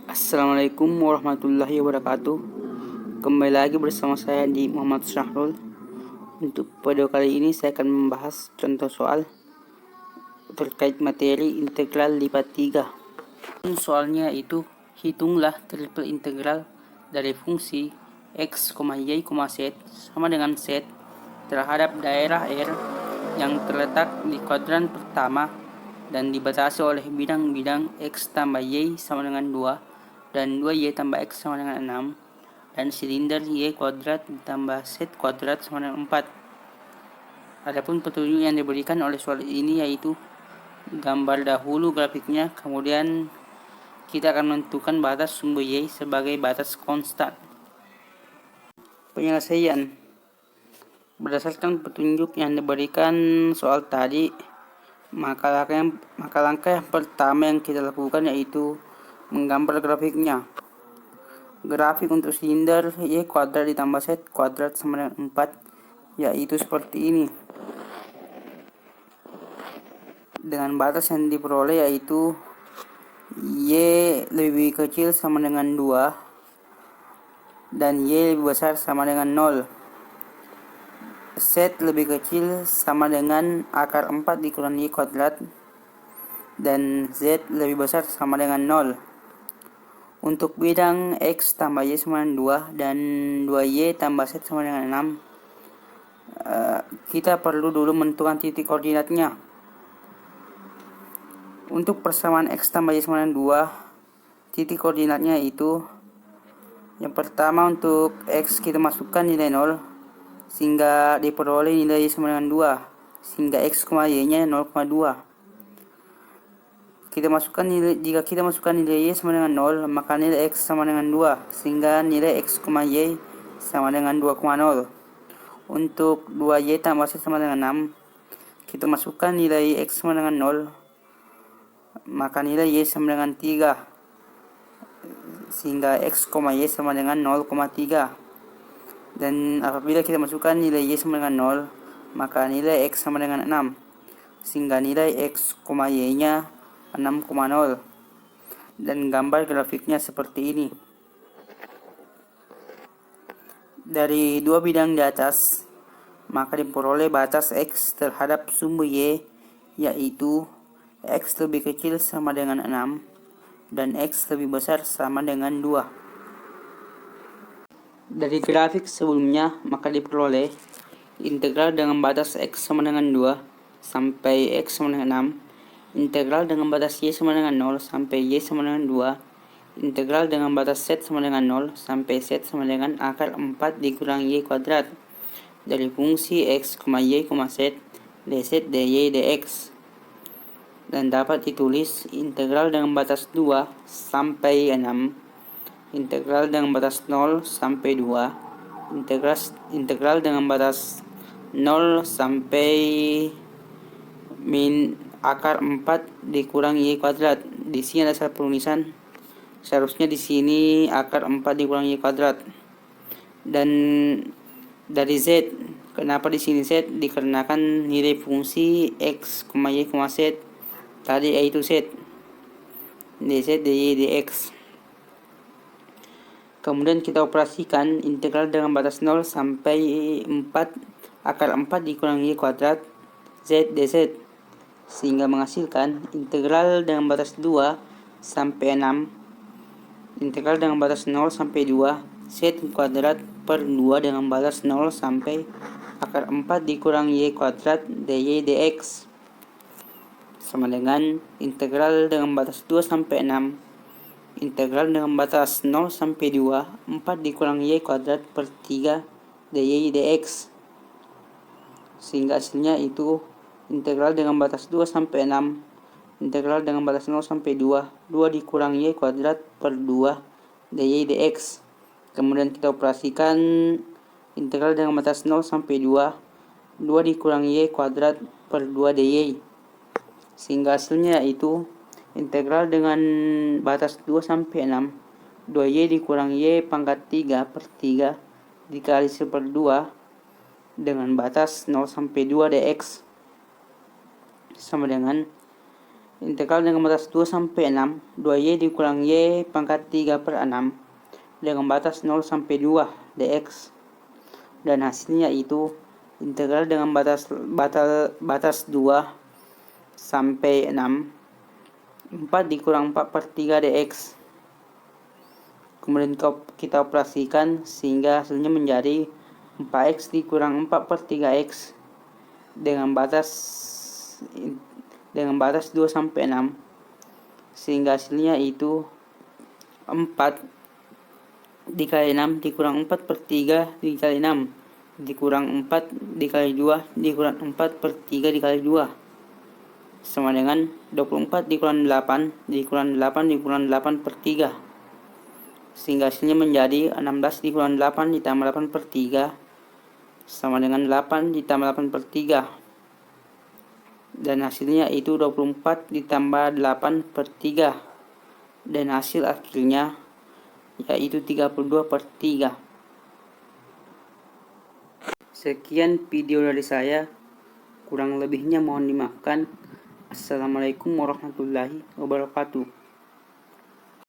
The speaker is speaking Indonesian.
Assalamualaikum warahmatullahi wabarakatuh. Kembali lagi bersama saya di Muhammad Syahrul. Untuk video kali ini saya akan membahas contoh soal terkait materi integral lipat 3. Soalnya itu hitunglah triple integral dari fungsi x, y, z sama dengan z terhadap daerah R yang terletak di kuadran pertama dan dibatasi oleh bidang-bidang x tambah y sama dengan 2 dan 2y tambah x sama dengan 6 dan silinder y kuadrat ditambah z kuadrat sama dengan 4. Adapun petunjuk yang diberikan oleh soal ini yaitu gambar dahulu grafiknya, kemudian kita akan menentukan batas sumber y sebagai batas konstan. Penyelesaian berdasarkan petunjuk yang diberikan soal tadi, maka langkah yang pertama yang kita lakukan yaitu menggambar grafiknya. Grafik untuk silinder y kuadrat ditambah z kuadrat sama dengan 4 yaitu seperti ini. Dengan batas yang diperoleh yaitu y lebih kecil sama dengan 2 dan y lebih besar sama dengan 0. Z lebih kecil sama dengan akar 4 dikurang y kuadrat dan Z lebih besar sama dengan 0. Untuk bidang X tambah Y sama dengan 2 dan 2Y tambah Z sama dengan 6, kita perlu dulu menentukan titik koordinatnya. Untuk persamaan X tambah Y sama dengan 2, titik koordinatnya itu yang pertama untuk X kita masukkan nilai 0 sehingga diperoleh nilai Y sama dengan 2 sehingga X, Y nya 0,2. Jika kita masukkan nilai Y sama dengan 0, maka nilai X sama dengan 2 sehingga nilai X, Y sama dengan 2,0. Untuk 2Y tambah Z sama dengan 6, kita masukkan nilai X sama dengan 0, maka nilai Y sama dengan 3 sehingga X, Y sama dengan 0,3. Dan apabila kita masukkan nilai Y sama dengan 0, maka nilai X sama dengan 6 sehingga nilai X, Y nya 6,0. Dan gambar grafiknya seperti ini. Dari dua bidang di atas, maka diperoleh batas X terhadap sumber Y yaitu X lebih kecil sama dengan 6 dan X lebih besar sama dengan 2. Dari grafik sebelumnya, maka diperoleh integral dengan batas X sama dengan 2 sampai X sama dengan 6, integral dengan batas Y sama dengan 0 sampai Y sama dengan 2, integral dengan batas Z sama dengan 0 sampai Z sama dengan akar 4 dikurang Y kuadrat dari fungsi X, Y, Z dz dy dx, dan dapat ditulis integral dengan batas 2 sampai 6, integral dengan batas 0 sampai 2, integral dengan batas 0 sampai min akar 4 dikurang Y kuadrat. Di sini ada salah penulisan. Seharusnya di sini akar 4 dikurang Y kuadrat. Dan dari Z, kenapa di sini Z? Dikarenakan nilai fungsi X, Y, Z tadi yaitu Z. dz dy dx. Kemudian kita operasikan integral dengan batas 0 sampai 4 akar 4 dikurang Y kuadrat Z dz sehingga menghasilkan integral dengan batas 2 sampai 6, integral dengan batas 0 sampai 2 Z kuadrat per 2 dengan batas 0 sampai akar 4 dikurang Y kuadrat dy dx sama dengan integral dengan batas 2 sampai 6, integral dengan batas 0 sampai 2, 4 dikurang Y kuadrat per 3 dy dx sehingga hasilnya itu integral dengan batas 2 sampai 6, integral dengan batas 0 sampai 2, 2 dikurang Y kuadrat per 2 dy dx. Kemudian kita operasikan integral dengan batas 0 sampai 2, 2 dikurang Y kuadrat per 2 dy sehingga hasilnya itu integral dengan batas 2 sampai 6, 2Y dikurang Y pangkat 3 per 3 dikali 1/2 dengan batas 0 sampai 2 dx sama dengan Integral dengan batas 2 sampai 6, 2y dikurang y pangkat 3 per 6 dengan batas 0 sampai 2 dx. Dan hasilnya itu integral dengan batas 2 sampai 6, 4 dikurang 4 per 3 dx. Kemudian kita operasikan sehingga hasilnya menjadi 4x dikurang 4 per 3x dengan batas 2 sampai 6, sehingga hasilnya itu 4 dikali 6 dikurang 4 per 3 dikali 6 dikurang 4 dikali 2 dikurang 4 per 3 dikali 2 sama dengan 24 dikurang 8 dikurang 8 dikurang 8 per 3, sehingga hasilnya menjadi 16 dikurang 8 ditambah 8 per 3 sama dengan 8 ditambah 8 per 3, dan hasilnya itu 24 ditambah 8 per 3, dan hasil akhirnya yaitu 32 per 3. Sekian video dari saya, kurang lebihnya mohon dimaafkan. Assalamualaikum warahmatullahi wabarakatuh.